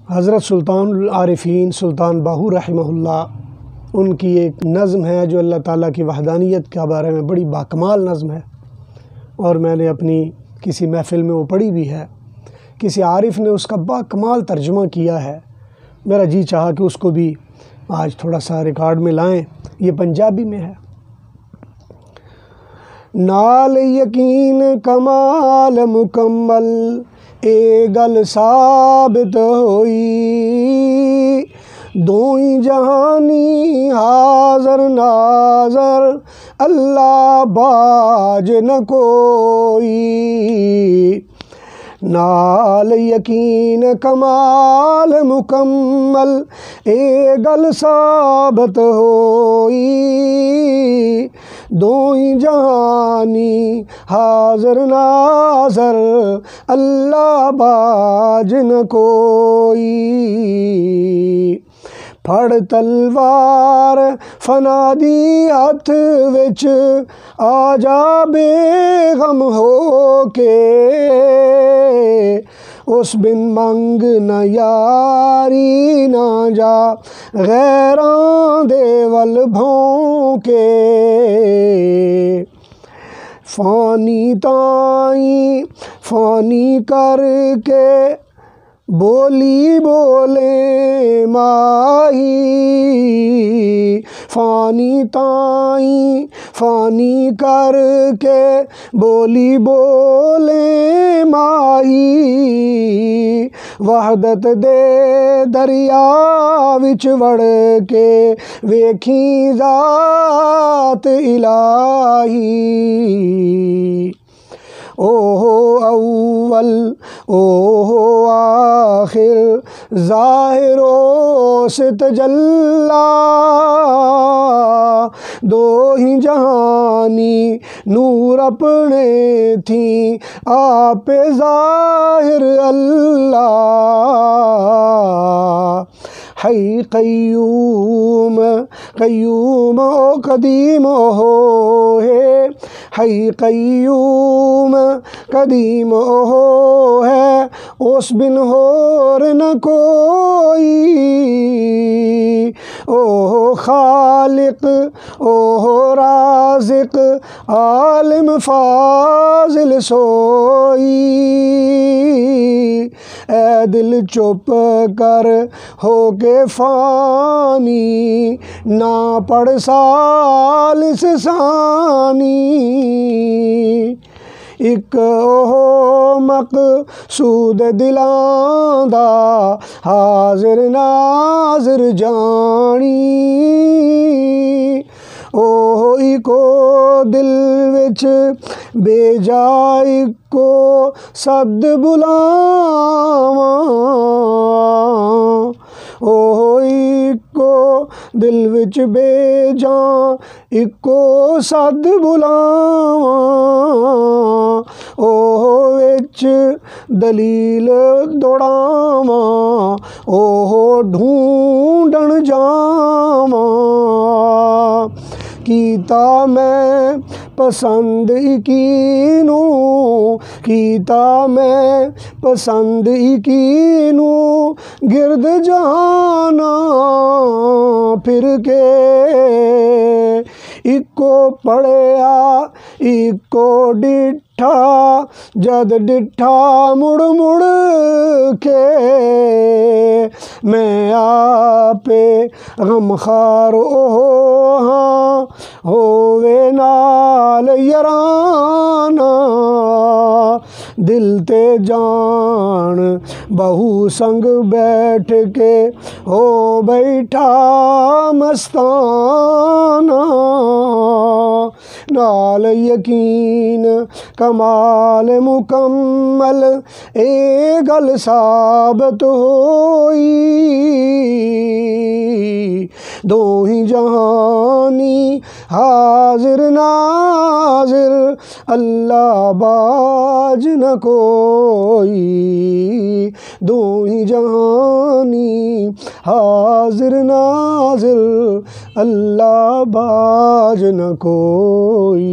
حضرت سلطان العارفین سلطان باھو رحمہ اللہ، ان کی ایک نظم ہے جو اللہ تعالیٰ کی وحدانیت کے بارے میں بڑی باکمال نظم ہے، اور میں نے اپنی کسی محفل میں وہ پڑھی بھی ہے۔ کسی عارف نے اس کا باکمال ترجمہ کیا ہے، میرا جی چاہا کہ اس کو بھی آج تھوڑا سا ریکارڈ میں لائیں۔ یہ پنجابی میں ہے۔ نال یقین کمال مکمل اے گل ثابت ہوئی، دوئی جہانی حاضر ناظر اللہ باج نہ کوئی۔ نال یقین کمال مکمل اے گل ثابت ہوئی، دوئی جہانی حاضر ناظر اللہ باج نہ کوئی۔ پھڑ تلوار فنا دی ہاتھ وچ آ جا بے غم ہو کے، اس بن منگ نہ یاری نہ جا غیراں دے ول بھونکے۔ فانی تائیں فانی کر کے بولی بولے ماہی، فانی تائیں فانی کر کے بولی بولے ماہی، وحدت دے دریا وچ وڑ کے ویکھی ذات الہی۔ اوہ اول اوہ آخر ظاہر و سے تجلی، دو ہی جہانی نور اپنے تھیں آپ ظاہر اللہ۔ ہے قیوم قیوم او قدیم ہو ہے، ہے قیوم قدیم ہو ہے، اس بن ہور نہ کوئی۔ اوہ خالق اوہ رازق عالم فاضل سوئی، اے دل چپ کر ہو کے فانی، نہ پڑھ ثالث ثانی۔ ایک اوہ مقصود دلاں دا حاضر ناظر جانی، اوہ ایکو دل وچ بے جائے کو صد بلاواں، اوہ ایکو دل وچ بے جان ایکو صد بلاواں، اوہ وچ دلیل دوڑاواں، اوہ ڈھونڈن جاواں۔ کیتا میں پسند اکینو، کیتا میں پسند اکینو، گرد جہانا پھر کے، ایکو پڑھیا ایکو ڈٹھا، جد ڈٹھا مڑ مڑ کے، میں آپے غمخوار اوہ ہاں ہووے نال یارانا، دل تے جان بہو سنگ بیٹھ کے ہو بیٹھا مستانہ، نال یقین کمال مکمل اے گل ثابت ہوئی، دو ہی جہانی حاضر ناظر اللہ باج نہ کوئی، دو ہی جہانی حاضر ناظر اللہ باج نہ کوئی۔